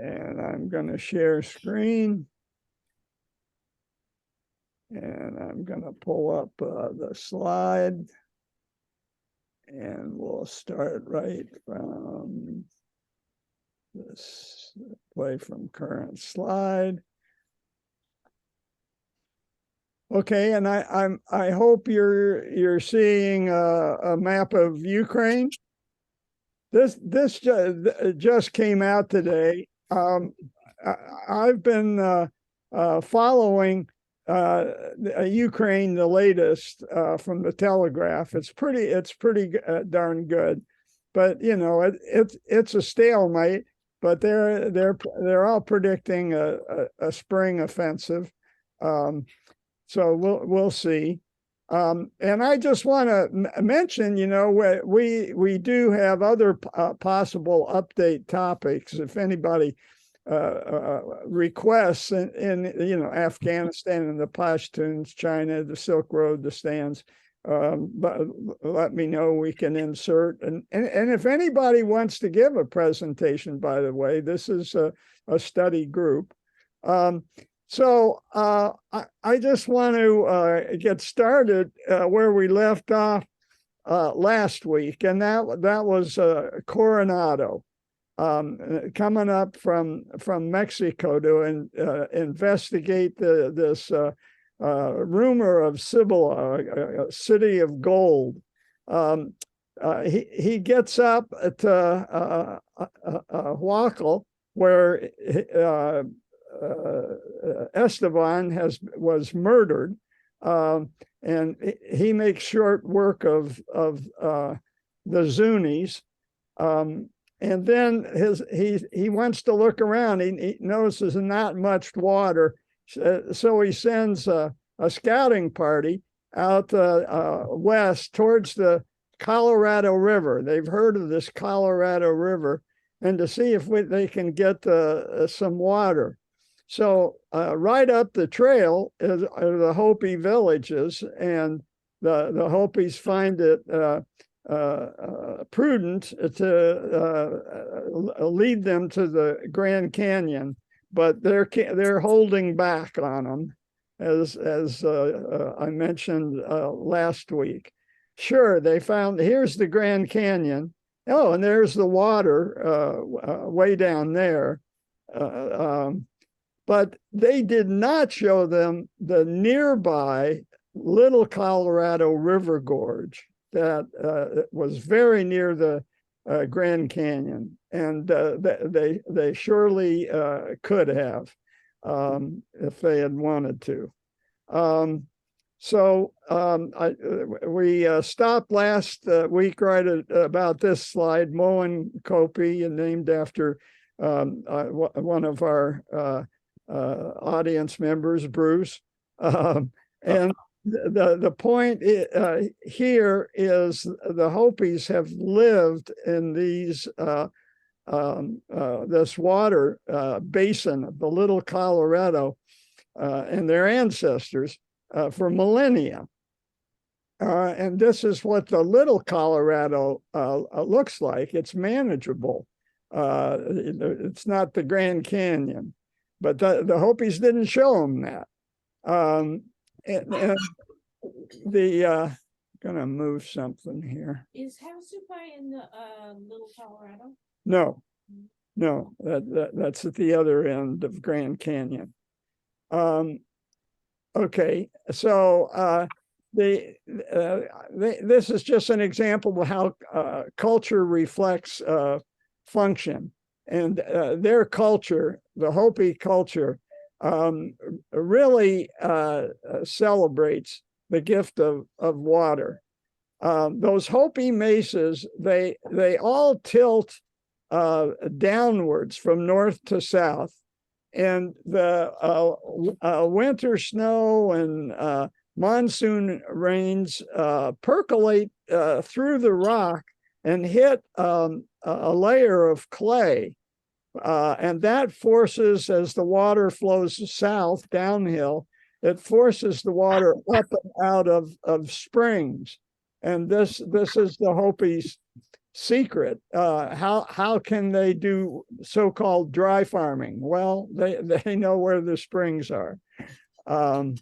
And I'm going to share screen. And I'm going to pull up the slide. And we'll start right from this play from current slide. Okay, and I hope you're seeing a map of Ukraine. This just came out today. I've been following Ukraine, the latest from the Telegraph. It's pretty darn good, but you know it's a stalemate. But they're all predicting a spring offensive. So we'll see. And I just want to mention, you know, we do have other possible update topics. If anybody requests in you know, Afghanistan and the Pashtuns, China, the Silk Road, the stands, but let me know, we can insert. And if anybody wants to give a presentation, by the way, this is a study group. So I just want to get started where we left off last week, and that was Coronado, coming up from Mexico to investigate this rumor of Cibola, a city of gold. He gets up at Huacal, where Esteban was murdered, and he makes short work of the Zunis, and then he wants to look around. He notices not much water, so he sends a scouting party out west towards the Colorado River. They've heard of this Colorado River, and to see if they can get some water. So right up the trail are the Hopi villages, and the Hopis find it prudent to lead them to the Grand Canyon, but they're holding back on them, as I mentioned last week. Sure, they found, here's the Grand Canyon. Oh, and there's the water way down there. But they did not show them the nearby Little Colorado River Gorge that was very near the Grand Canyon, and they surely could have if they had wanted to. We stopped last week right at about this slide, Moen Kopi, named after one of our audience members, Bruce. And the point here is the Hopis have lived in these this water basin of the Little Colorado and their ancestors for millennia. And this is what the Little Colorado looks like. It's manageable. It's not the Grand Canyon. But the Hopis didn't show them that. And gonna move something here. Is Havasupai in the Little Colorado? No, that's at the other end of Grand Canyon. Okay, so this is just an example of how culture reflects function. And their culture, the Hopi culture, really celebrates the gift of water. Those Hopi mesas, they all tilt downwards from north to south, and the winter snow and monsoon rains percolate through the rock and hit a layer of clay. And that forces, as the water flows south downhill, it forces the water up and out of springs. And this is the Hopi's secret. How can they do so-called dry farming? Well, they know where the springs are. I'm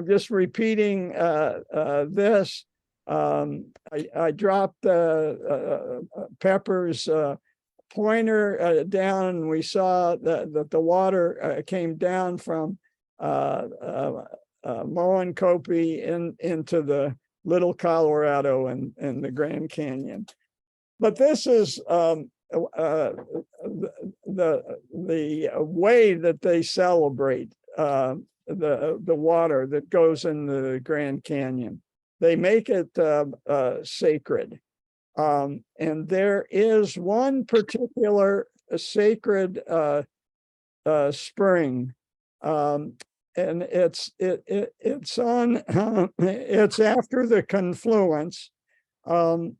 just repeating this. I dropped Pepper's pointer down, and we saw that the water came down from Moenkopi into the Little Colorado and the Grand Canyon. But this is the way that they celebrate the water that goes in the Grand Canyon. They make it sacred. And there is one particular sacred spring, and it's after the confluence, and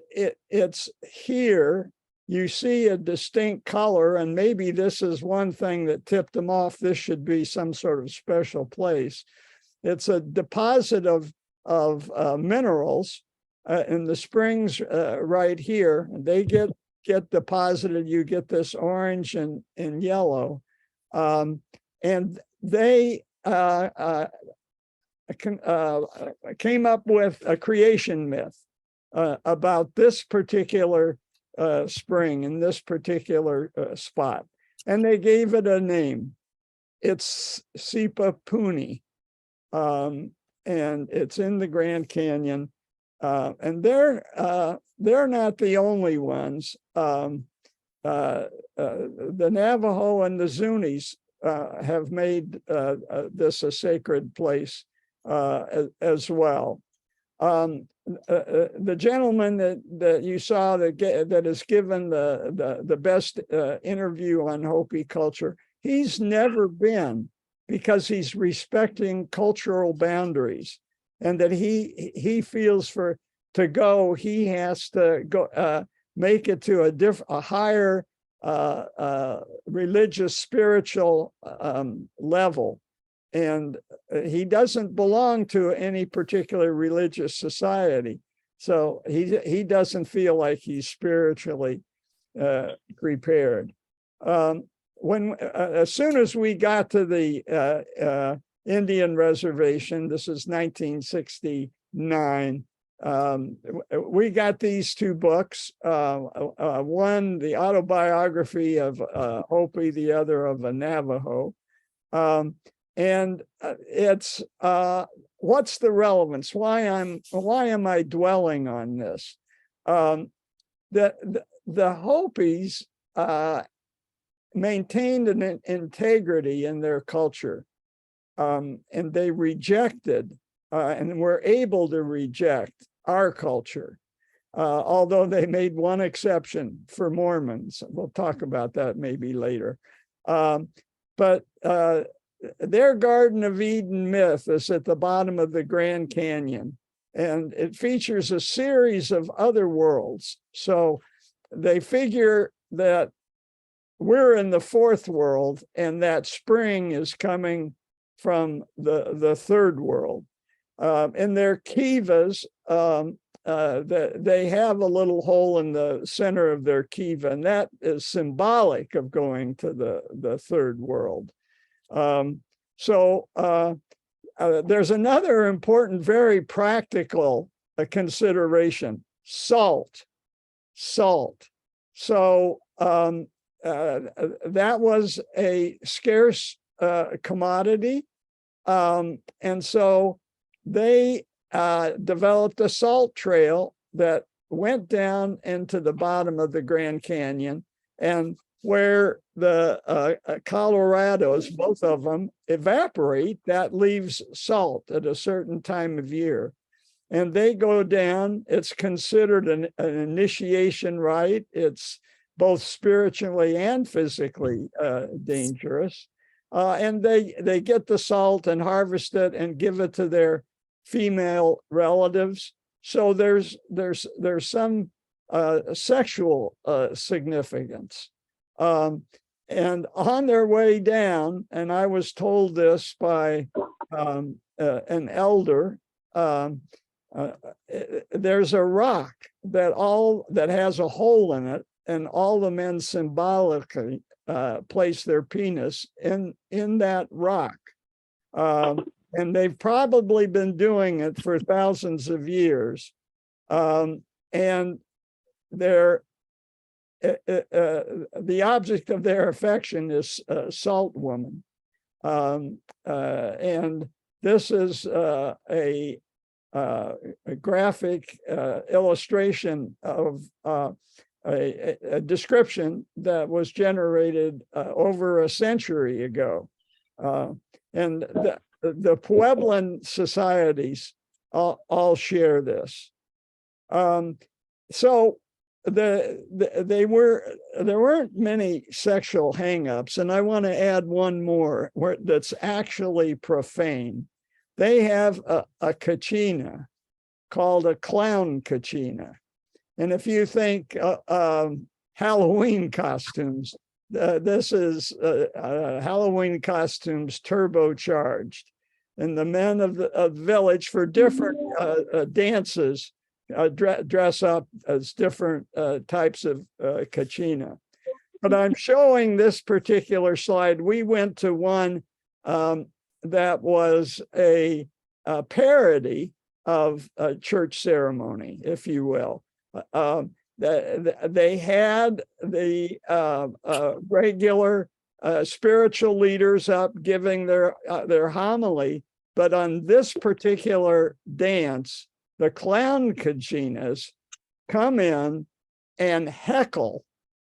it's here. You see a distinct color, and maybe this is one thing that tipped them off. This should be some sort of special place. It's a deposit of minerals in the springs right here. They get deposited. You get this orange and yellow, and they came up with a creation myth about this particular spring in this particular spot, and they gave it a name. It's Sipapuni, and it's in the Grand Canyon, and they're not the only ones. The Navajo and the Zunis have made this a sacred place as well. The gentleman that you saw that has given the best interview on Hopi culture, he's never been, because he's respecting cultural boundaries, and that he feels to go, he has to go make it to a higher religious, spiritual level. And he doesn't belong to any particular religious society. So he doesn't feel like he's spiritually prepared. As soon as we got to the Indian reservation, this is 1969, we got these two books, one, the autobiography of Hopi, the other of a Navajo. And it's what's the relevance? Why am I dwelling on this? The Hopis maintained an integrity in their culture, and they rejected and were able to reject our culture, although they made one exception for Mormons. We'll talk about that maybe later. But their Garden of Eden myth is at the bottom of the Grand Canyon, and it features a series of other worlds. So they figure that we're in the fourth world, and that spring is coming from the third world. In their kivas, they have a little hole in the center of their kiva, and that is symbolic of going to the third world. There's another important, very practical consideration: salt. So that was a scarce commodity, and so they developed a salt trail that went down into the bottom of the Grand Canyon, and where the Colorados, both of them, evaporate, that leaves salt at a certain time of year. And they go down. It's considered an initiation rite. It's both spiritually and physically dangerous. And they get the salt and harvest it and give it to their female relatives. So there's some sexual significance. And on their way down, and I was told this by an elder, there's a rock that has a hole in it, and all the men symbolically place their penis in that rock. And they've probably been doing it for thousands of years. And they're the object of their affection is Salt Woman. And this is a graphic illustration of a description that was generated over a century ago. And the Pueblan societies all share this. So there weren't many sexual hangups, and I want to add one more that's actually profane. They have a kachina called a clown kachina. And if you think Halloween costumes, this is Halloween costumes turbocharged. And the men of the village for different dances dress up as different types of kachina. But I'm showing this particular slide. We went to one that was a parody of a church ceremony, if you will. They had the regular spiritual leaders up giving their homily, but on this particular dance, the clown kachinas come in and heckle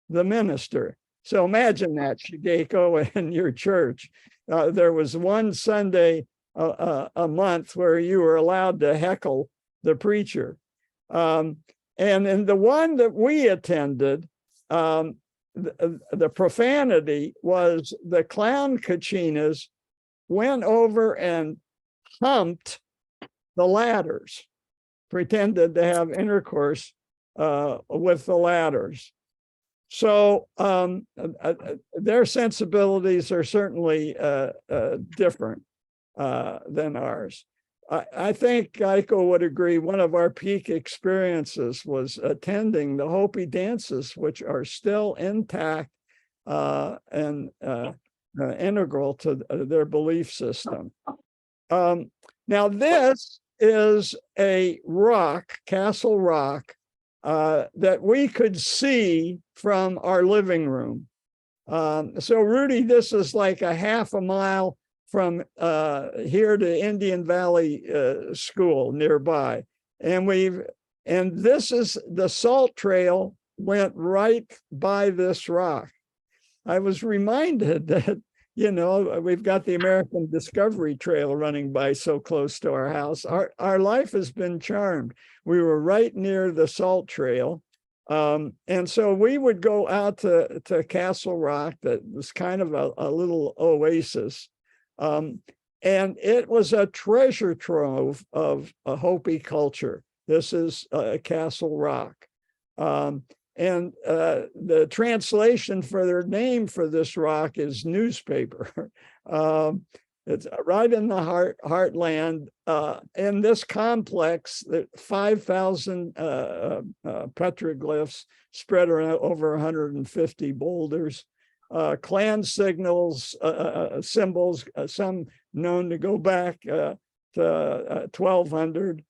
the minister. So imagine that, Shigeko, in your church. There was one Sunday a month where you were allowed to heckle the preacher. And in the one that we attended, the profanity was the clown kachinas went over and humped the ladders, pretended to have intercourse with the ladders. So their sensibilities are certainly different than ours. I think Geico would agree one of our peak experiences was attending the Hopi dances, which are still intact and integral to their belief system. Now, this is a rock, Castle Rock, that we could see from our living room. So, Rudy, this is like a half a mile from here to Indian Valley School nearby. And this is the salt trail went right by this rock. I was reminded that, you know, we've got the American Discovery Trail running by so close to our house. Our life has been charmed. We were right near the salt trail. And so we would go out to Castle Rock, that was kind of a little oasis. And it was a treasure trove of a Hopi culture. This is Castle Rock. And the translation for their name for this rock is newspaper. It's right in the heartland. In this complex, 5,000 petroglyphs spread around over 150 boulders. Clan signals, symbols, some known to go back to 1200.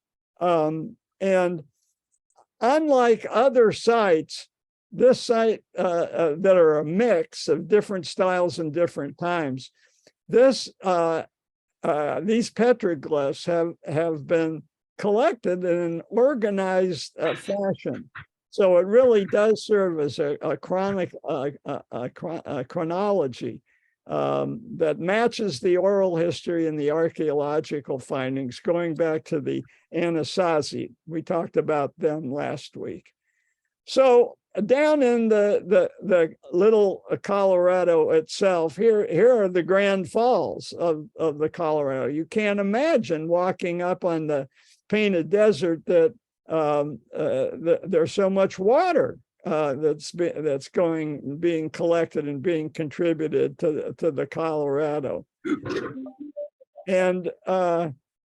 And unlike other sites, this site that are a mix of different styles and different times, these petroglyphs have been collected in an organized fashion. So it really does serve as a chronology that matches the oral history and the archaeological findings going back to the Anasazi. We talked about them last week. So down in the little Colorado itself, here are the Grand Falls of the Colorado. You can't imagine walking up on the painted desert that there's so much water that's being collected and being contributed to the Colorado. And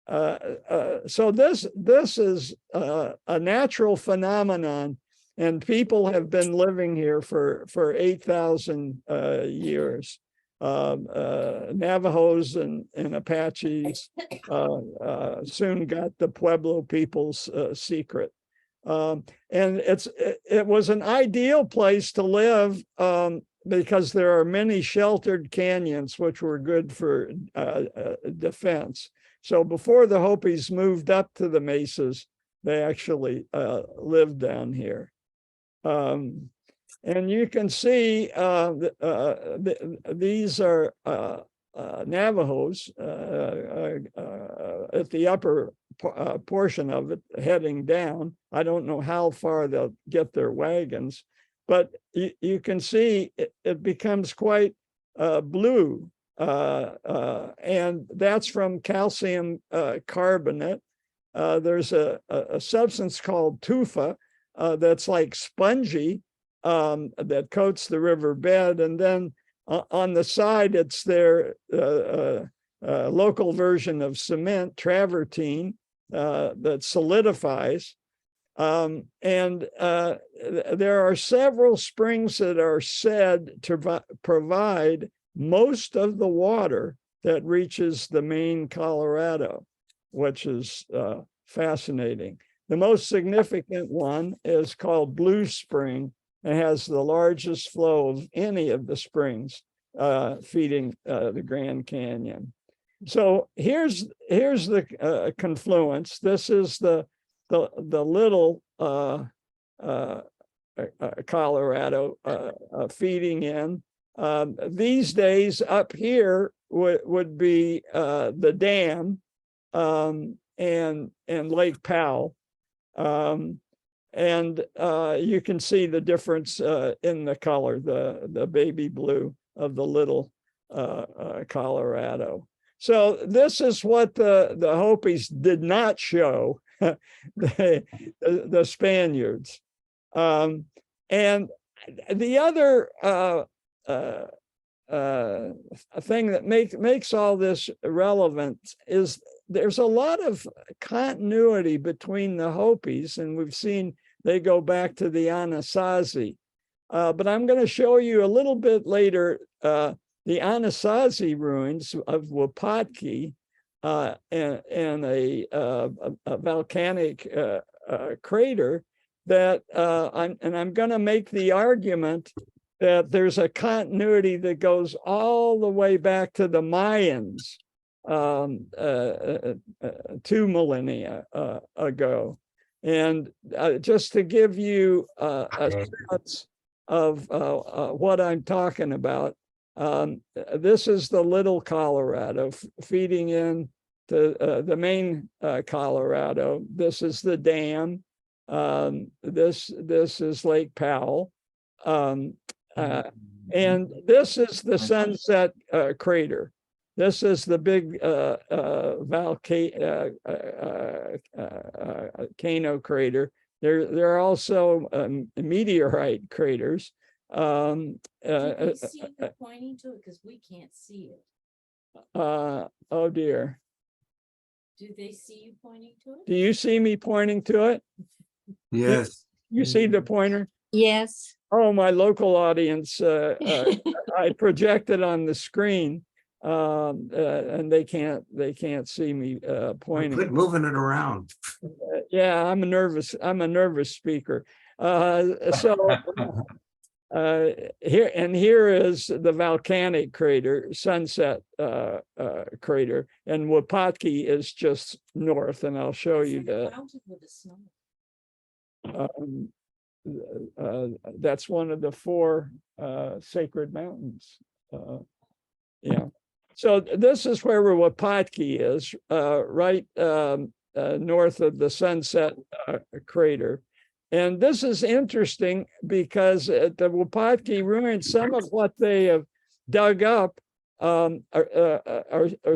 So this is a natural phenomenon, and people have been living here for 8,000 years. Navajos and Apaches soon got the Pueblo people's secret. And it was an ideal place to live because there are many sheltered canyons, which were good for defense. So before the Hopis moved up to the mesas, they actually lived down here. And you can see these are Navajos at the upper portion of it, heading down. I don't know how far they'll get their wagons, but you can see it becomes quite blue. And that's from calcium carbonate. There's a substance called tufa that's like spongy, that coats the riverbed, and then on the side it's their local version of cement, travertine, that solidifies. And there are several springs that are said to provide most of the water that reaches the main Colorado, which is fascinating. The most significant one is called Blue Spring. It has the largest flow of any of the springs feeding the Grand Canyon. So here's the confluence. This is the little Colorado feeding in. These days up here would be the dam and Lake Powell. And you can see the difference in the color, the baby blue of the little Colorado. So this is what the Hopis did not show the Spaniards. And the other thing that makes all this relevant is there's a lot of continuity between the Hopis, and we've seen they go back to the Anasazi. But I'm going to show you a little bit later the Anasazi ruins of Wapatki and a volcanic crater that, I'm going to make the argument that there's a continuity that goes all the way back to the Mayans 2 millennia ago. And just to give you a sense of what I'm talking about, this is the little Colorado feeding in to the main Colorado. This is the dam. This is Lake Powell. And this is the Sunset Crater. This is the big volcano crater. There are also meteorite craters. Can we see you pointing to it? Because we can't see it. Oh dear. Do they see you pointing to it? Do you see me pointing to it? Yes. You see the pointer? Yes. Oh, my local audience, I projected on the screen, and they can't see me pointing. Quit moving it around. Yeah, I'm a nervous speaker. So here is the volcanic crater, Sunset crater, and Wapatki is just north, and I'll show you that. That's one of the 4 sacred mountains. Yeah. So this is where Wapatki is, right north of the Sunset crater. And this is interesting because at the Wapatki ruins, some of what they have dug up are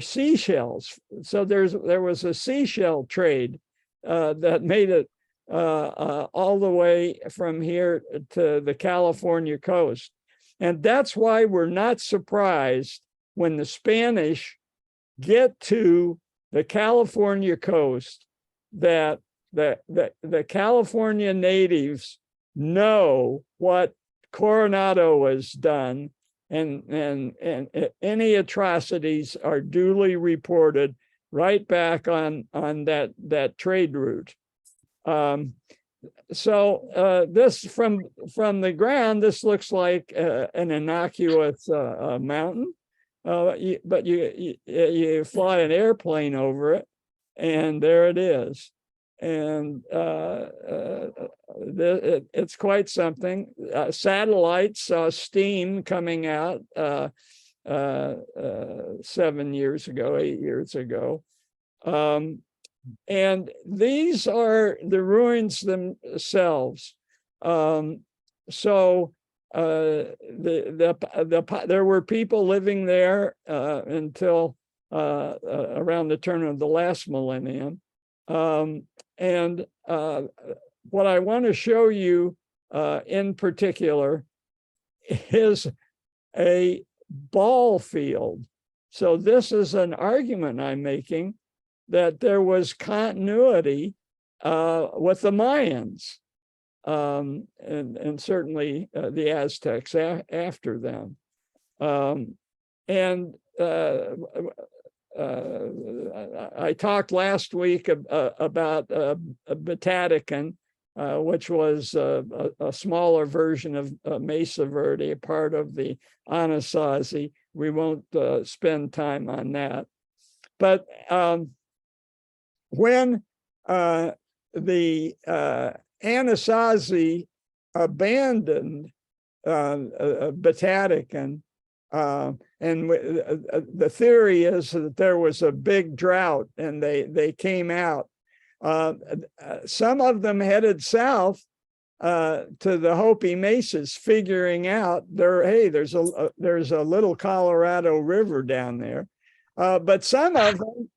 seashells. So there was a seashell trade that made it all the way from here to the California coast. And that's why we're not surprised when the Spanish get to the California coast that the California natives know what Coronado has done, and any atrocities are duly reported right back on that trade route. So this from the ground, this looks like an innocuous mountain, but you fly an airplane over it, and there it is. And it's quite something. Satellites saw steam coming out 7 years ago, 8 years ago. And these are the ruins themselves. So there were people living there until around the turn of the last millennium. And what I want to show you in particular is a ball field. So this is an argument I'm making that there was continuity with the Mayans, and certainly the Aztecs after them. I talked last week about Batatican, which was a smaller version of Mesa Verde, a part of the Anasazi. We won't spend time on that. But when the Anasazi abandoned Batatican, and the theory is that there was a big drought and they came out. Some of them headed south to the Hopi mesas, figuring out there's a little Colorado River down there. But some of them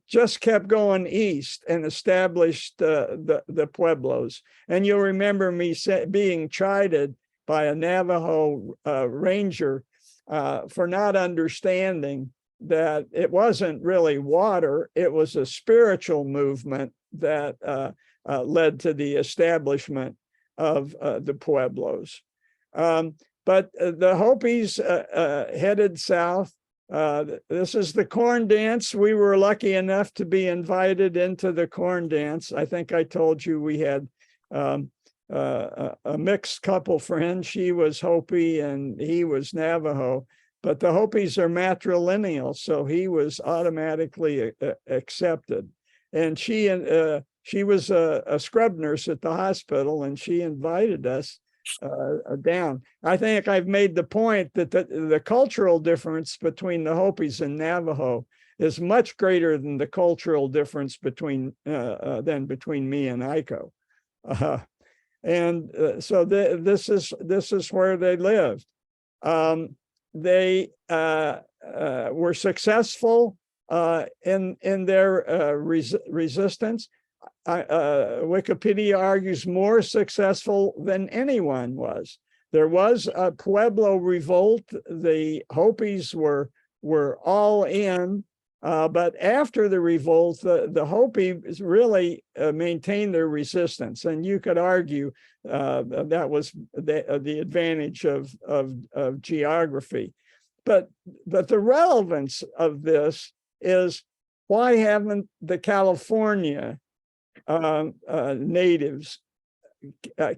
just kept going east and established the pueblos. And you'll remember me being chided by a Navajo ranger for not understanding that it wasn't really water, it was a spiritual movement that led to the establishment of the pueblos. But the Hopis headed south. This is the corn dance. We were lucky enough to be invited into the corn dance. I think I told you we had a mixed couple friend. She was Hopi and he was Navajo, but the Hopis are matrilineal, so he was automatically accepted. And she was a scrub nurse at the hospital, and she invited us down. I think I've made the point that the cultural difference between the Hopis and Navajo is much greater than the cultural difference between me and Iko. So this is where they lived. They were successful in their resistance. Wikipedia argues more successful than anyone was. There was a Pueblo revolt. The Hopis were all in, but after the revolt, the Hopis really maintained their resistance. And you could argue that was the advantage of geography. But the relevance of this is, why haven't the California natives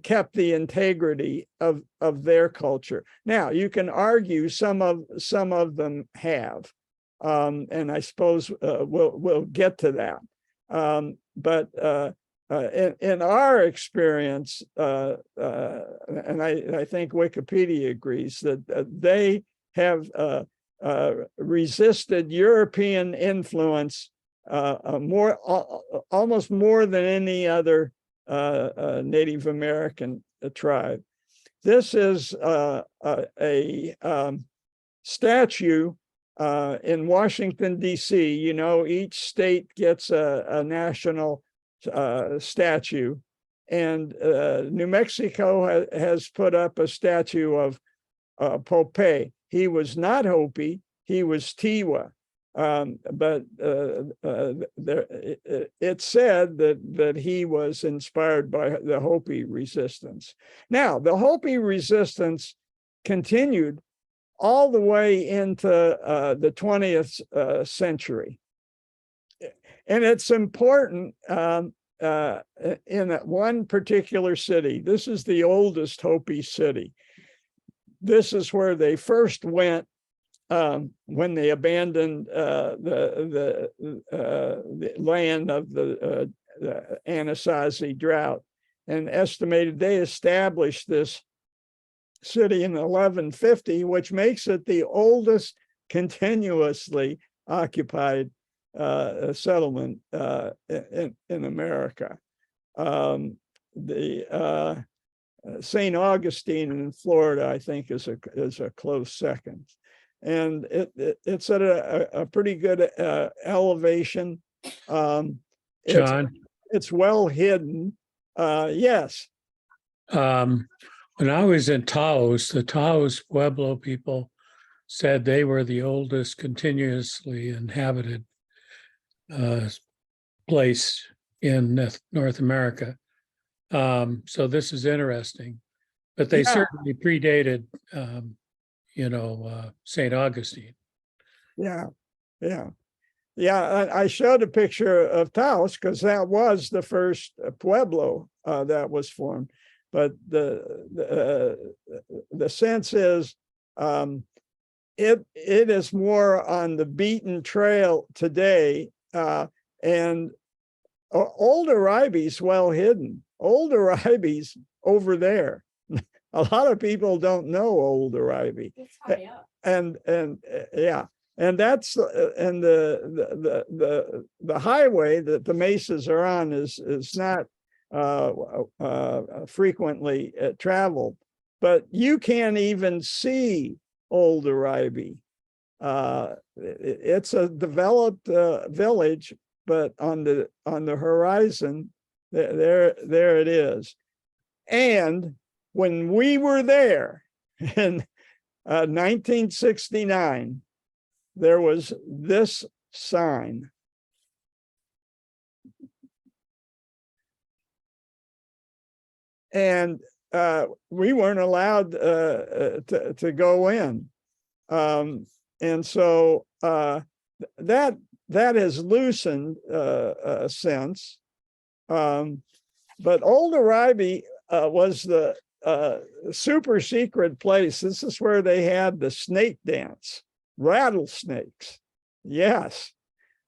kept the integrity of their culture? Now, you can argue some of them have, and I suppose we'll get to that. But in our experience, and I think Wikipedia agrees that they have resisted European influence almost more than any other Native American tribe. This is a statue in Washington, D.C. You know, each state gets a national statue, and New Mexico has put up a statue of Pope. He was not Hopi, he was Tiwa. But it said that he was inspired by the Hopi resistance. Now, the Hopi resistance continued all the way into the 20th century. And it's important in one particular city. This is the oldest Hopi city. This is where they first went when they abandoned the land of the Anasazi drought, and estimated they established this city in 1150, which makes it the oldest continuously occupied settlement in America. The St. Augustine in Florida, I think, is a close second, and it's at a pretty good elevation. John, it's well hidden. Yes. When I was in Taos, the Taos Pueblo people said they were the oldest continuously inhabited place in North America. So this is interesting, but they certainly predated, St. Augustine. Yeah. I showed a picture of Taos because that was the first Pueblo that was formed. But the sense is it is more on the beaten trail today, and Old Arabi's well hidden. Old Arabi's over there. A lot of people don't know Old Arabi. It's high up. And that's and the highway that the mesas are on is not frequently traveled, but you can't even see Old Arabi. It's a developed village, but on the horizon, there it is. And when we were there in 1969, there was this sign. And we weren't allowed to go in. And so that has loosened since. But Old Arabi was the super secret place. This is where they had the snake dance, rattlesnakes. Yes.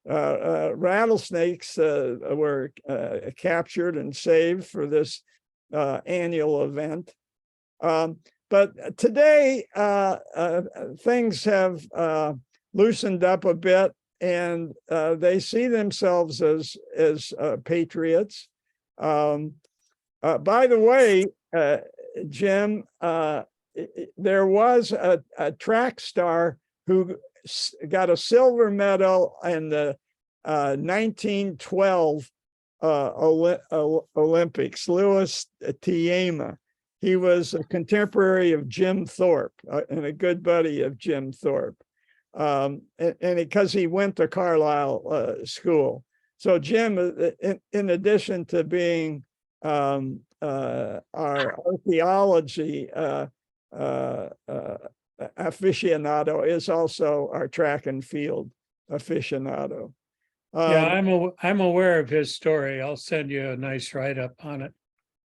Rattlesnakes were captured and saved for this annual event. But today, things have loosened up a bit, and they see themselves as patriots. By the way, Jim, there was a track star who got a silver medal in the 1912 Olympics, Louis Tiema. He was a contemporary of Jim Thorpe and a good buddy of Jim Thorpe. And because he went to Carlisle school. So Jim, in addition to being our archaeology aficionado, is also our track and field aficionado. I'm aware of his story. I'll send you a nice write-up on it.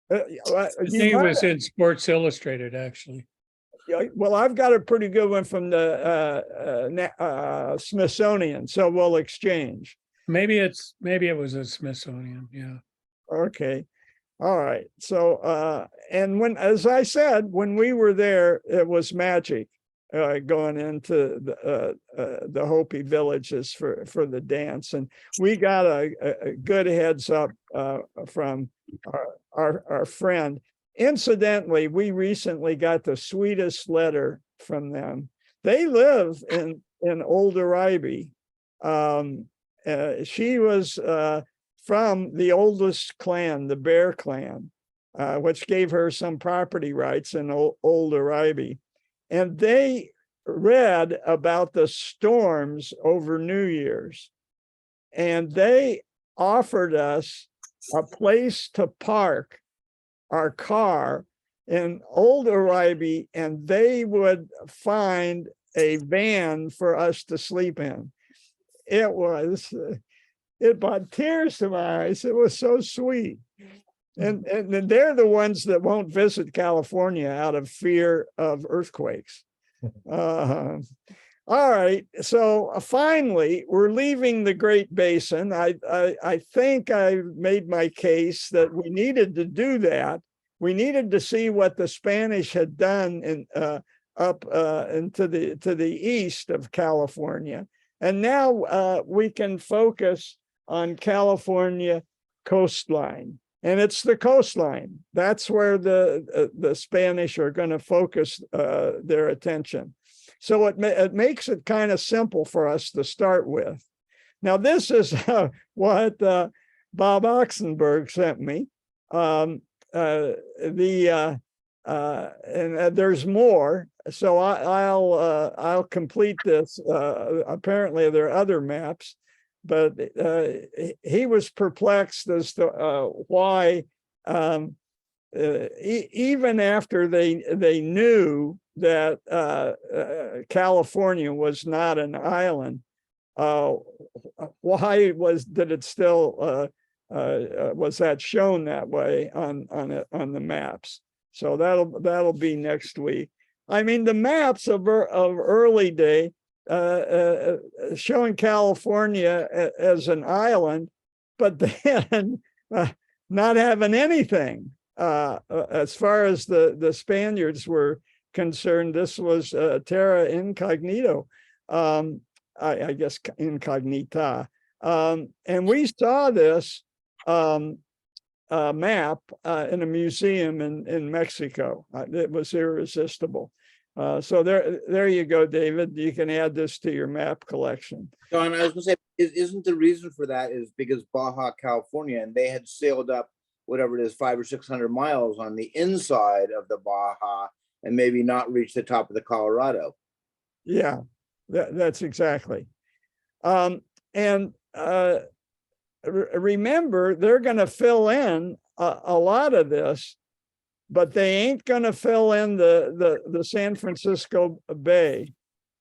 I think it was in Sports Illustrated, actually. Well, I've got a pretty good one from the Smithsonian, so we'll exchange. Maybe it was a Smithsonian. Yeah. Okay. All right. So, and as I said, when we were there, it was magic going into the Hopi villages for the dance, and we got a good heads up from our friend. Incidentally, we recently got the sweetest letter from them. They live in Old Arabi. She was from the oldest clan, the Bear clan, which gave her some property rights in Old Arabi. And they read about the storms over New Year's, and they offered us a place to park our car in Old Oribe, and they would find a van for us to sleep in. It was, it brought tears to my eyes. It was so sweet. And they're the ones that won't visit California out of fear of earthquakes. All right. So finally, we're leaving the Great Basin. I think I made my case that we needed to do that. We needed to see what the Spanish had done in up into the east of California. And now we can focus on California coastline. And it's the coastline. That's where the Spanish are going to focus their attention. So it makes it kind of simple for us to start with. Now, this is what Bob Oxenberg sent me. And there's more. So I'll complete this. Apparently, there are other maps. But he was perplexed as to why, even after they knew that California was not an island, why did it still was that shown that way on the maps? So that'll be next week. I mean, the maps of early day. Showing California as an island, but then not having anything. As far as the Spaniards were concerned, this was terra incognito, I guess incognita. And we saw this map in a museum in Mexico. It was irresistible. So there you go, David. You can add this to your map collection. John, I was going to say, isn't the reason for that is because Baja California, and they had sailed up whatever it is, 500 or 600 miles on the inside of the Baja, and maybe not reach the top of the Colorado. Yeah, that's exactly. Remember, they're going to fill in a lot of this. But they ain't going to fill in the San Francisco Bay,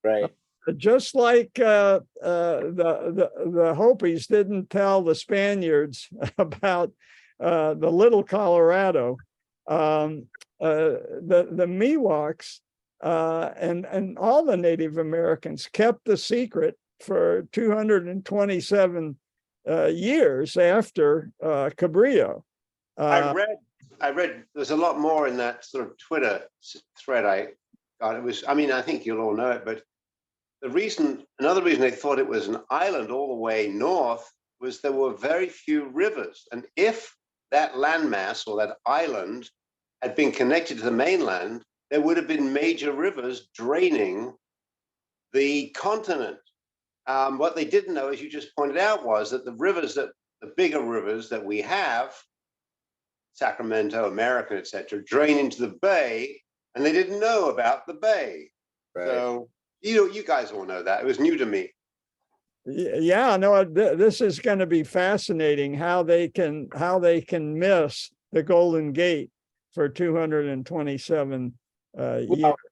right? Just like the Hopis didn't tell the Spaniards about the Little Colorado. The Miwoks and all the Native Americans kept the secret for 227 years after Cabrillo. I read there's a lot more in that sort of Twitter thread I got. It was, I mean, I think you'll all know it, but another reason they thought it was an island all the way north was there were very few rivers. And if that landmass or that island had been connected to the mainland, there would have been major rivers draining the continent. What they didn't know, as you just pointed out, was that the bigger rivers that we have, Sacramento, American, etc., drain into the bay, and they didn't know about the bay. Right. So you guys all know that. It was new to me. Yeah, no, this is going to be fascinating how they can miss the Golden Gate for 227 years.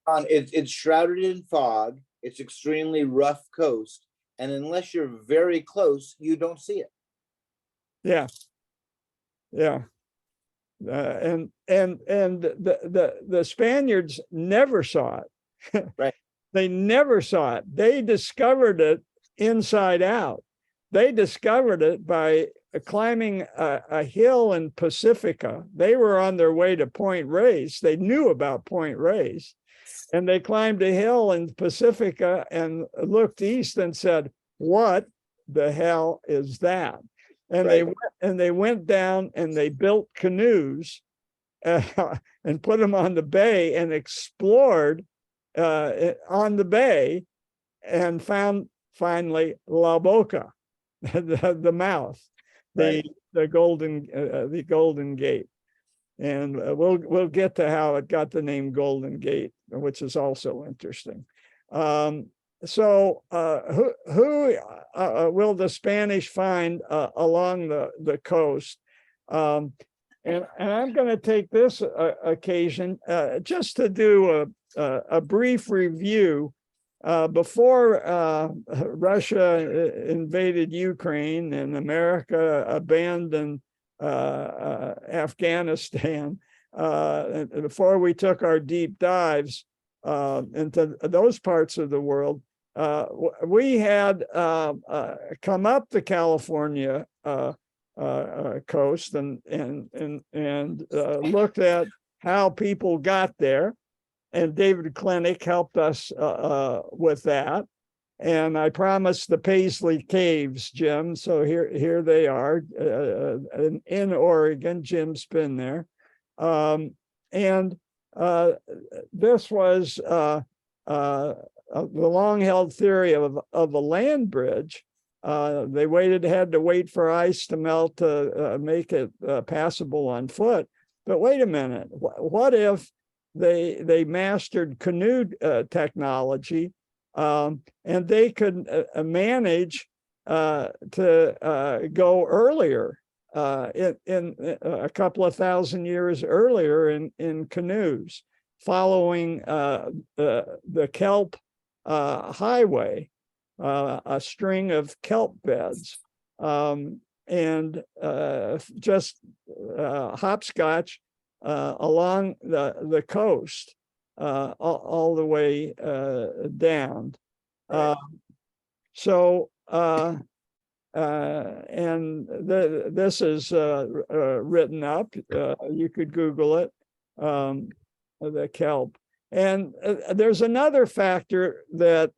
It's shrouded in fog. It's extremely rough coast, and unless you're very close, you don't see it. Yeah. And the Spaniards never saw it. Right. They never saw it. They discovered it inside out. They discovered it by climbing a hill in Pacifica. They were on their way to Point Reyes. They knew about Point Reyes, and they climbed a hill in Pacifica and looked east and said, "What the hell is that?" And they went down and they built canoes and put them on the bay and explored on the bay and found finally La Boca, the mouth, the Golden Gate. And we'll get to how it got the name Golden Gate, which is also interesting. Who will the Spanish find along the coast? And I'm going to take this occasion just to do a brief review. Before Russia invaded Ukraine and America abandoned Afghanistan, before we took our deep dives into those parts of the world, we had come up the California coast and looked at how people got there. And David Klinick helped us with that. And I promised the Paisley Caves, Jim. So here they are in Oregon. Jim's been there. This was the long-held theory of a land bridge. They had to wait for ice to melt to make it passable on foot. But wait a minute, what if they mastered canoe technology, and they could manage to go earlier in a couple of thousand years earlier in canoes, following the kelp highway, a string of kelp beds, and just hopscotch along the coast all the way down. This is written up. You could Google it, the kelp. And there's another factor that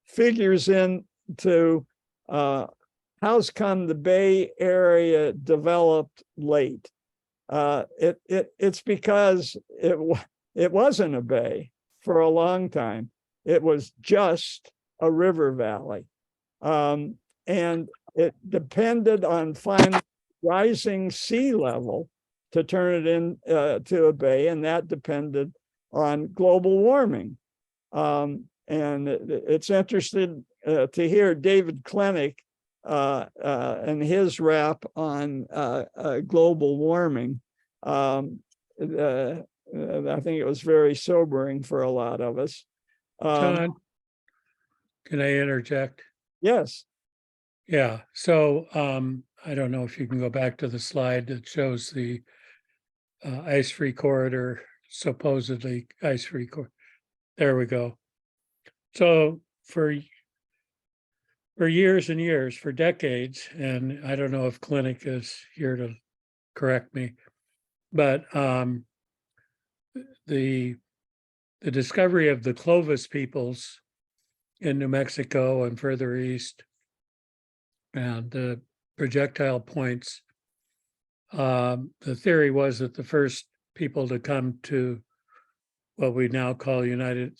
figures into how's come the Bay Area developed late. It's because it wasn't a bay for a long time. It was just a river valley. And it depended on finding rising sea level to turn it into a bay, and that depended on global warming. And it's interesting to hear David Klinick and his rap on global warming. I think it was very sobering for a lot of us. John, can I interject? Yes. Yeah, so I don't know if you can go back to the slide that shows the ice-free corridor, supposedly ice-free corridor. There we go. So for years and years, for decades, and I don't know if Klinick is here to correct me, but the discovery of the Clovis peoples in New Mexico and further east, and the projectile points, the theory was that the first people to come to what we now call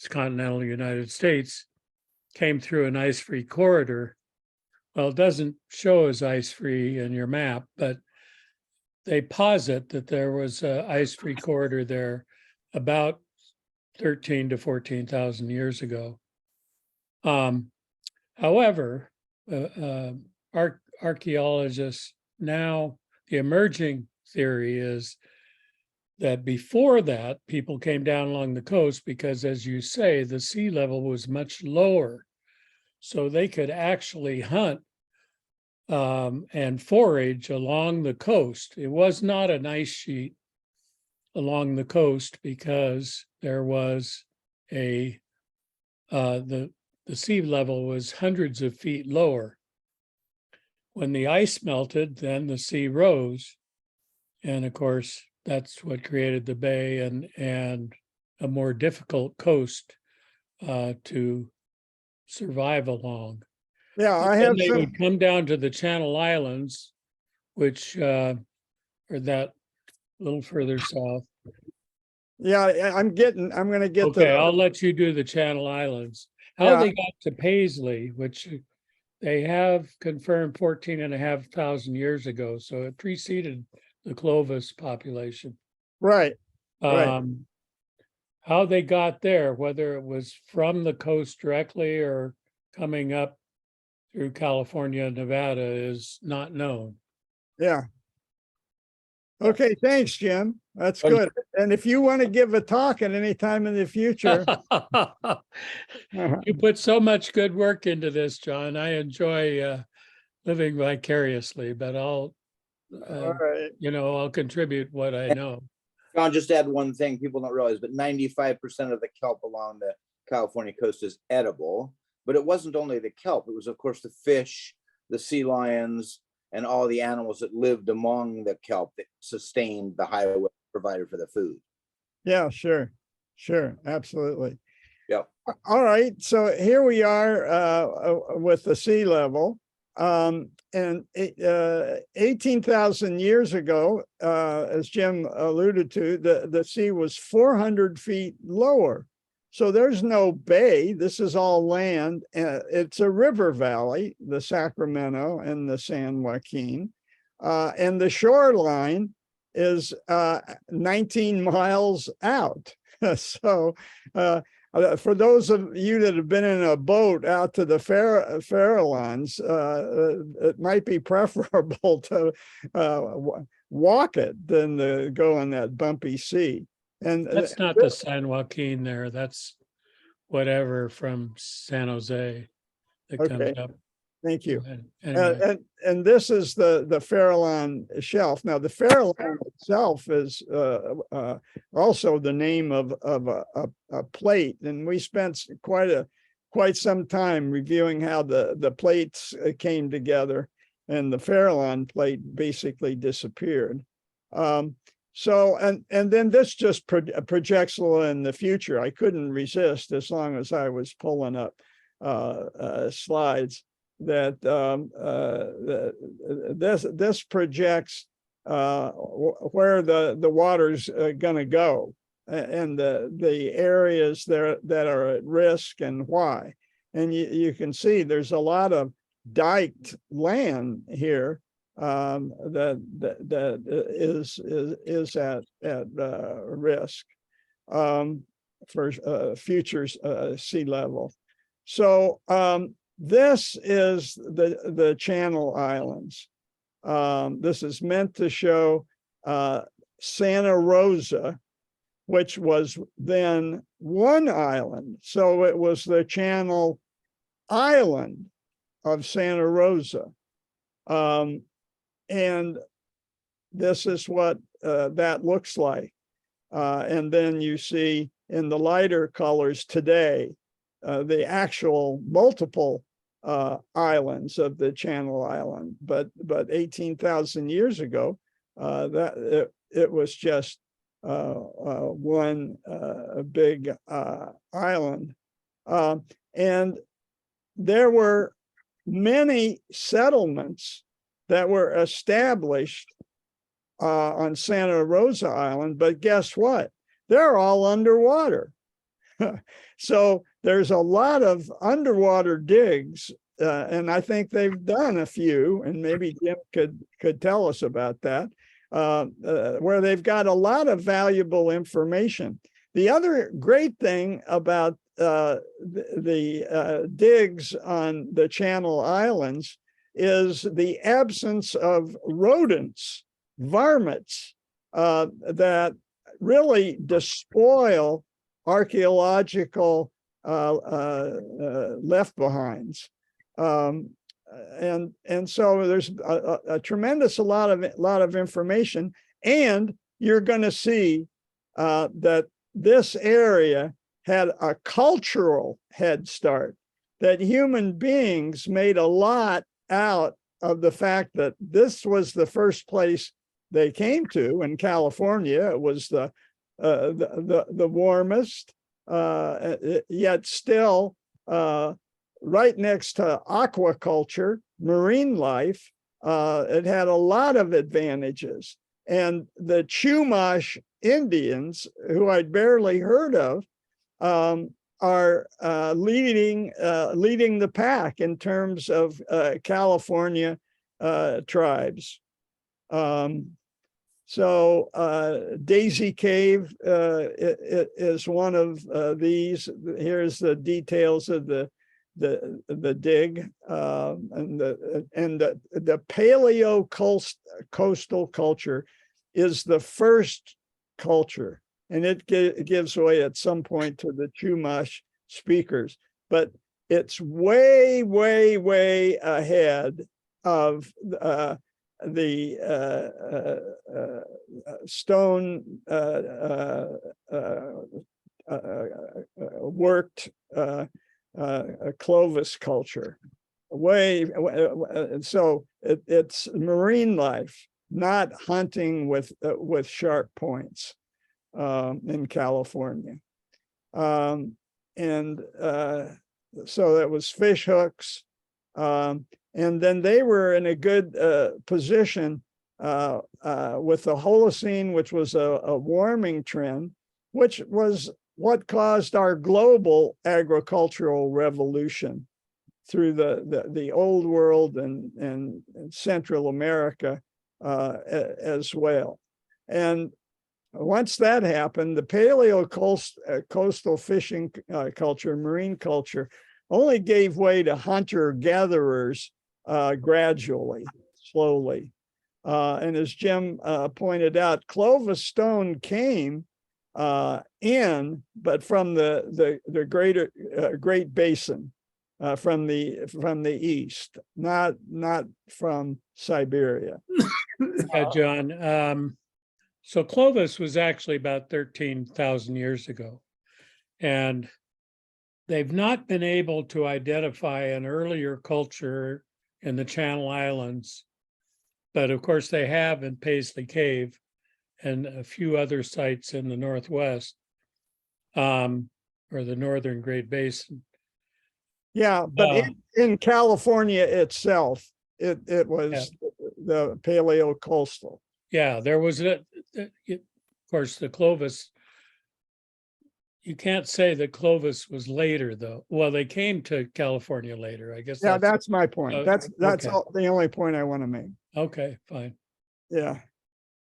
continental United States came through an ice-free corridor. Well, it doesn't show as ice-free in your map, but they posit that there was an ice-free corridor there about 13 to 14,000 years ago. However, archaeologists now, the emerging theory is that before that, people came down along the coast because, as you say, the sea level was much lower. So they could actually hunt and forage along the coast. It was not an ice sheet along the coast because there was the sea level was hundreds of feet lower. When the ice melted, then the sea rose. And of course, that's what created the bay and a more difficult coast to survive along. Yeah, I have They some. would come down to the Channel Islands, which are that little further south. Yeah, I'm going to get Okay, the. I'll let you do the Channel Islands. How Yeah. they got to Paisley, which they have confirmed 14,500 years ago. So it preceded the Clovis population. Right. Right. how they got there, whether it was from the coast directly or coming up through California and Nevada, is not known. Yeah. Okay, thanks, Jim. That's Okay. good. And if you want to give a talk at any time in the future, You put so much good work into this, John. I enjoy living vicariously, but all right. I'll contribute what I know. John, just add one thing people don't realize, but 95% of the kelp along the California coast is edible. But it wasn't only the kelp, it was, of course, the fish, the sea lions, and all the animals that lived among the kelp that sustained the highway, provided for the food. Yeah, sure. Sure. Absolutely. Yep. All right. So here we are with the sea level. And 18,000 years ago, as Jim alluded to, the sea was 400 feet lower. So there's no bay. This is all land. It's a river valley, the Sacramento and the San Joaquin. And the shoreline is 19 miles out. So for those of you that have been in a boat out to the Farallones, it might be preferable to walk it than to go on that bumpy sea. And That's not the San Joaquin there. That's whatever from San Jose that comes okay, up. thank you. Anyway, And this is the Farallon Shelf. Now, the Farallon itself is also the name of a plate, and we spent quite some time reviewing how the plates came together, and the Farallon plate basically disappeared. So, and then this just projects a little in the future. I couldn't resist as long as I was pulling up slides that this projects where the water's going to go and the areas there that are at risk and why. And you can see there's a lot of diked land here that is at risk for future sea level. So this is the Channel Islands. This is meant to show Santa Rosa, which was then one island. So it was the Channel Island of Santa Rosa. And this is what that looks like. And then you see in the lighter colors today, the actual multiple islands of the Channel Island, but 18,000 years ago, that it was just one big island, and there were many settlements that were established on Santa Rosa Island, but guess what? They're all underwater. So there's a lot of underwater digs, and I think they've done a few, and maybe Jim could tell us about that, where they've got a lot of valuable information. The other great thing about the digs on the Channel Islands is the absence of rodents, varmints, that really despoil archaeological left behinds. And so there's a tremendous lot of information, and you're going to see that this area had a cultural head start, that human beings made a lot out of the fact that this was the first place they came to in California. It was the warmest, yet still right next to aquaculture, marine life. It had a lot of advantages. And the Chumash Indians, who I'd barely heard of, are leading the pack in terms of California tribes. So Daisy Cave is one of these. Here's the details of the dig, and the paleo coastal culture is the first culture, and it gives way at some point to the Chumash speakers, but it's way, way, way ahead of the stone worked Clovis culture. So it's marine life, not hunting with sharp points in California. So that was fish hooks. And then they were in a good position with the Holocene, which was a warming trend, which was what caused our global agricultural revolution through the old world and Central America as well. And once that happened, the paleo coastal fishing culture, marine culture, only gave way to hunter-gatherers gradually, slowly. And as Jim pointed out, Clovis stone came in, but from the Great Basin, from the east, not from Siberia. Yeah, John. So Clovis was actually about 13,000 years ago, and they've not been able to identify an earlier culture in the Channel Islands, but of course they have in Paisley Cave and a few other sites in the Northwest, or the Northern Great Basin. Yeah, but in California itself, it was the paleo coastal. Yeah, there was of course, the Clovis. You can't say that Clovis was later, though. Well, they came to California later, I guess. Yeah, that's my point. That's okay. the only point I want to make. Okay, fine. Yeah.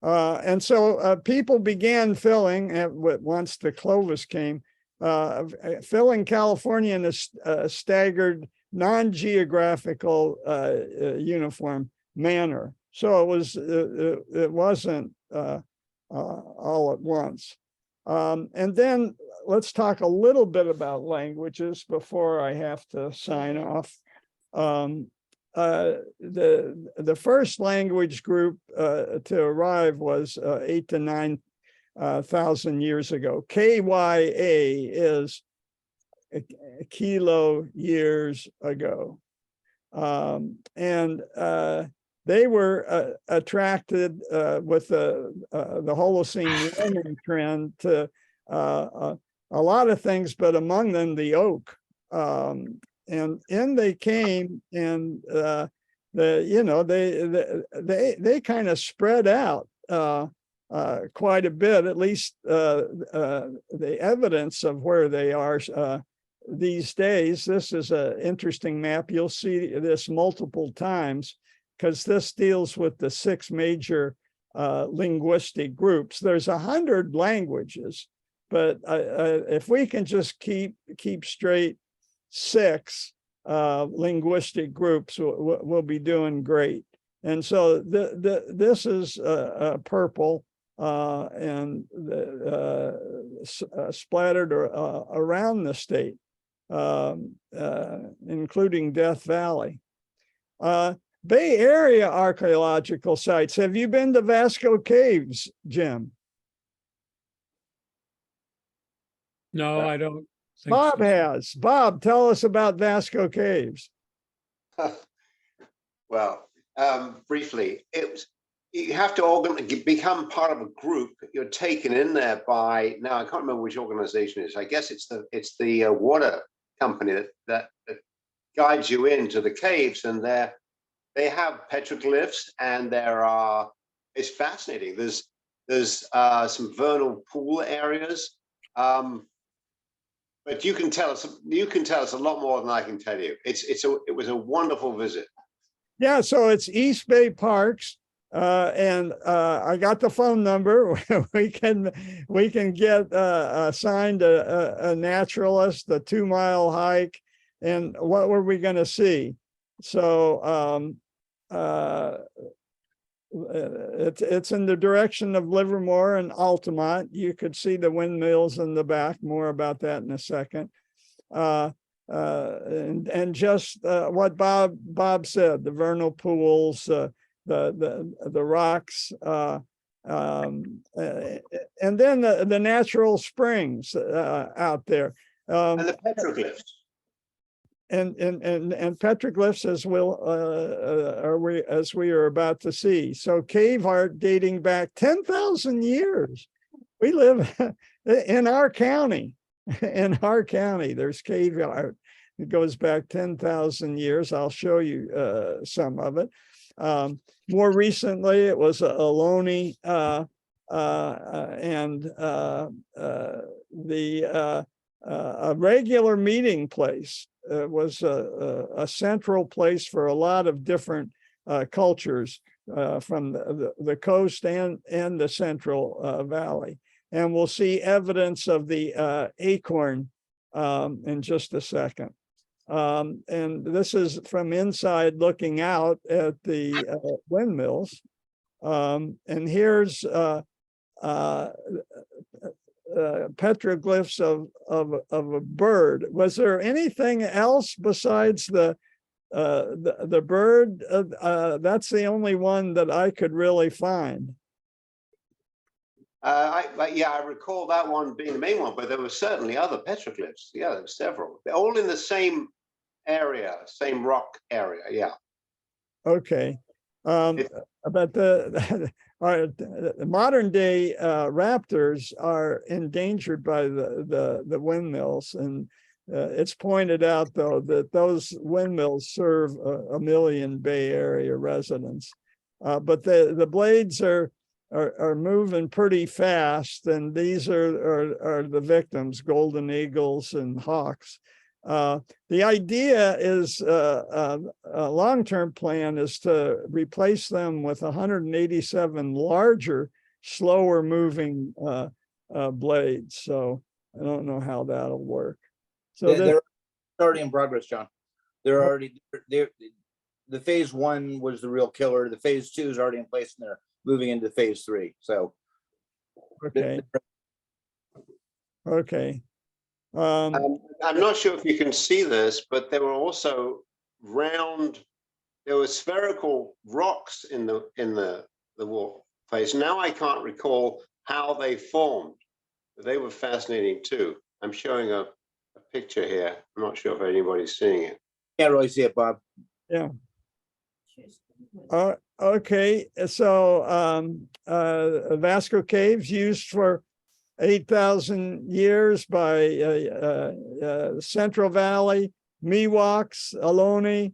And so people began filling once the Clovis came, filling California in a staggered, non-geographical, uniform manner. So it wasn't all at once. And then let's talk a little bit about languages before I have to sign off. The first language group to arrive was 8,000 to 9,000 years ago. KYA is kilo years ago. And they were attracted with the Holocene warming trend to a lot of things, but among them the oak. And in they came, and they kind of spread out quite a bit. At least the evidence of where they are these days. This is an interesting map. You'll see this multiple times, because this deals with the 6 major linguistic groups. There's 100 languages, but if we can just keep straight 6 linguistic groups, we'll be doing great. And so this is purple and splattered around the state, including Death Valley. Bay Area archaeological sites. Have you been to Vasco Caves, Jim? No, I don't think Bob so. has. Bob, tell us about Vasco Caves. Well, briefly, you have to become part of a group. You're taken in there by, now I can't remember which organization it is. I guess it's the water company that guides you into the caves, and they have petroglyphs, and it's fascinating. There's some vernal pool areas, but you can tell us a lot more than I can tell you. It was a wonderful visit. Yeah, so it's East Bay Parks, And I got the phone number. we can get assigned a naturalist, a 2-mile hike, and what were we going to see? So it's in the direction of Livermore and Altamont. You could see the windmills in the back. More about that in a second. And just what Bob said: the vernal pools, the rocks, and then the natural springs out there, And the petroglyphs. and petroglyphs, as we are about to see. So cave art dating back 10,000 years. We live in our county. In our county, there's cave art. It goes back 10,000 years. I'll show you some of it. More recently, it was Ohlone and a regular meeting place. Was a central place for a lot of different cultures from the coast and the Central Valley. And we'll see evidence of the acorn in just a second. And this is from inside looking out at the windmills. And here's petroglyphs of a bird. Was there anything else besides the bird? That's the only one that I could really find. I recall that one being the main one, but there were certainly other petroglyphs. Yeah, there were several. They're all in the same area, same rock area. Yeah. Okay. But the modern day raptors are endangered by the windmills, and it's pointed out though that those windmills serve a million Bay Area residents. But the blades are moving pretty fast, and these are the victims: golden eagles and hawks. The idea is a long-term plan is to replace them with 187 larger, slower moving blades. So I don't know how that'll work. So they're already in progress, John. They're already the phase 1 was the real killer. The phase 2 is already in place, and they're moving into phase 3. So okay. Okay. I'm not sure if you can see this, but there were also there were spherical rocks in the wall face. Now I can't recall how they formed, but they were fascinating too. I'm showing a picture here. I'm not sure if anybody's seeing it. Can't really see it, Bob. Yeah. Okay. So Vasco Caves used for 8,000 years by Central Valley, Miwoks, Ohlone.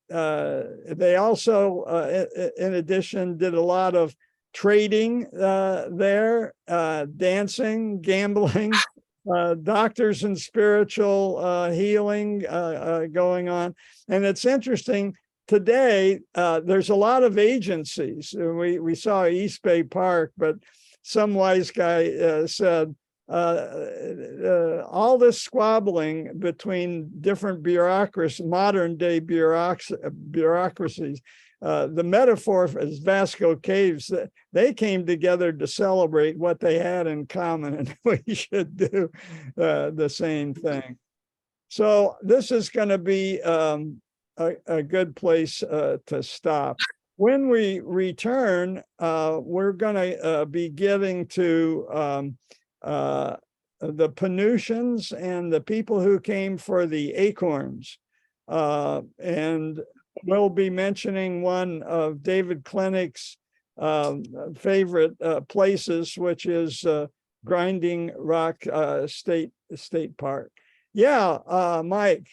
They also, in addition, did a lot of trading there, dancing, gambling, doctors and spiritual healing going on. And it's interesting, today, there's a lot of agencies. We saw East Bay Park, but some wise guy said, all this squabbling between different bureaucracies, modern day bureaucracies, the metaphor is Vasco Caves. They came together to celebrate what they had in common, and we should do the same thing. So this is going to be a good place to stop. When we return, we're going to be getting to the Penutians and the people who came for the acorns. And we'll be mentioning one of David Klinick's favorite places, which is Grinding Rock State Park. Yeah, Mike.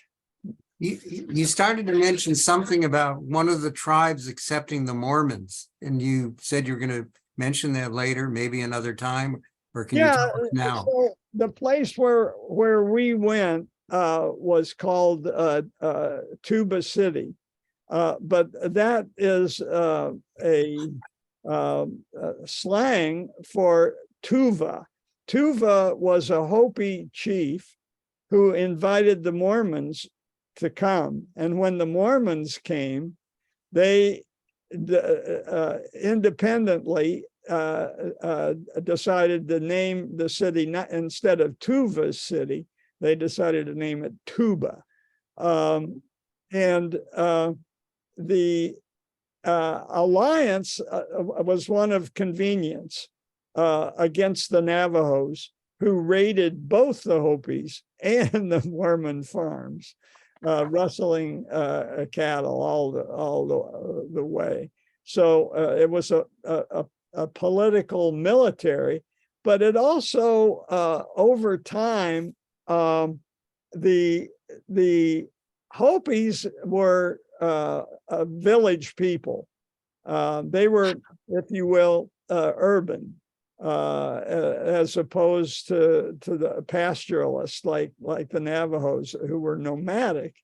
You started to mention something about one of the tribes accepting the Mormons, and you said you're going to mention that later, maybe another time, or can you tell us now? So the place where we went was called Tuba City, But that is a slang for Tuva. Tuva was a Hopi chief who invited the Mormons to come. And when the Mormons came, they independently decided to name the city, not instead of Tuva's city, they decided to name it Tuba. The alliance was one of convenience against the Navajos, who raided both the Hopis and the Mormon farms, rustling cattle all the way. So it was a political military, but it also over time the Hopis were a village people. They were, if you will, urban, as opposed to the pastoralists like the Navajos, who were nomadic.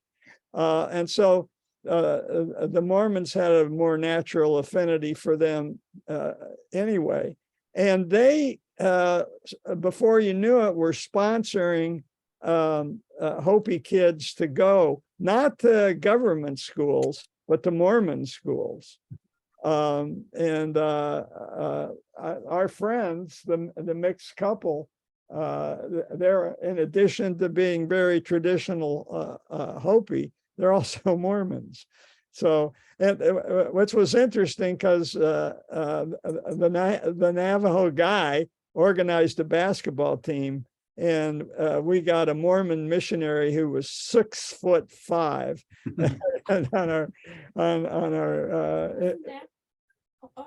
And so the Mormons had a more natural affinity for them anyway. And they, before you knew it, were sponsoring Hopi kids to go, not to government schools, but to Mormon schools. Our friends, the mixed couple, they're, in addition to being very traditional Hopi, they're also Mormons. So, which was interesting because the Navajo guy organized a basketball team, and we got a Mormon missionary who was 6'5" on our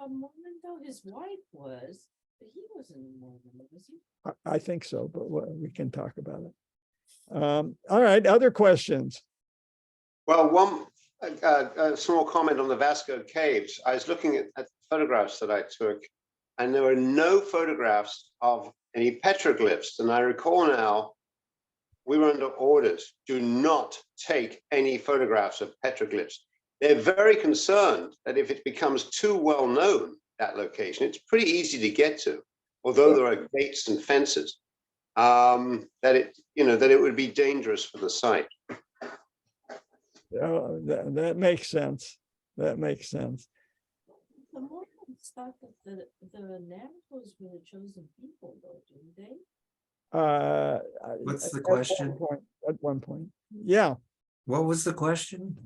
Mormon though, his wife was, but he wasn't a Mormon, was he? I think so, but we can talk about it. All right, other questions? Well, one a small comment on the Vasco caves. I was looking at photographs that I took, and there were no photographs of any petroglyphs. And I recall now, we were under orders, do not take any photographs of petroglyphs. They're very concerned that if it becomes too well known, that location, it's pretty easy to get to, although there are gates and fences, that it would be dangerous for the site. That makes sense. That makes sense. The Mormons thought that the Navajos were the chosen people, though, didn't they? What's the question? At one point, yeah. What was the question?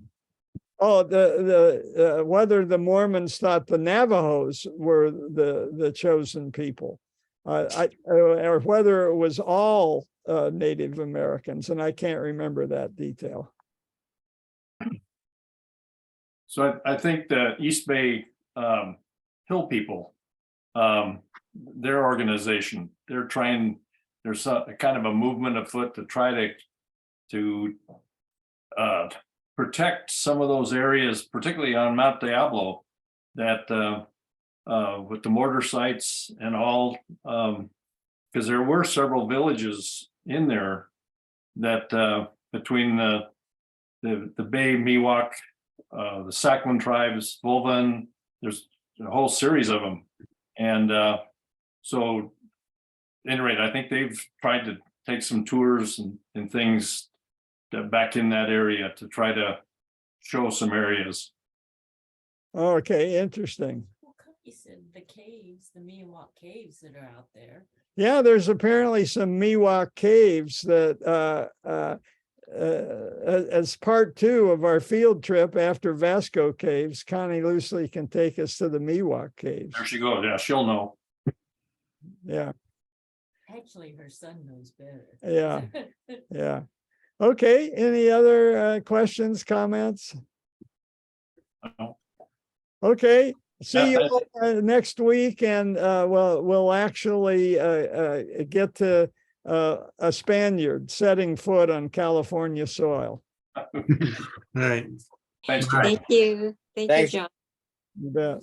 Oh, the whether the Mormons thought the Navajos were the chosen people, or whether it was all Native Americans, and I can't remember that detail. So I think the East Bay Hill people, their organization, they're trying. There's a kind of a movement afoot to try to protect some of those areas, particularly on Mount Diablo, that with the mortar sites and all, because there were several villages in there that between the Bay Miwok, the Saquon tribes, Volvan, there's a whole series of them. And so at any rate, I think they've tried to take some tours and things back in that area to try to show some areas. Okay, interesting. Well, Cookie said the caves, the Miwok caves that are out there. Yeah, there's apparently some Miwok caves that as part 2 of our field trip after Vasco caves, Connie Loosely can take us to the Miwok caves. There she goes. Yeah, she'll know. Yeah. Actually, her son knows better. Yeah. Yeah. Okay. Any other questions, comments? No. Okay. See Yeah, you next week, and we'll actually get to a Spaniard setting foot on California soil. Right. Thanks, John. Thank you. Thank you, Thanks. John. You bet.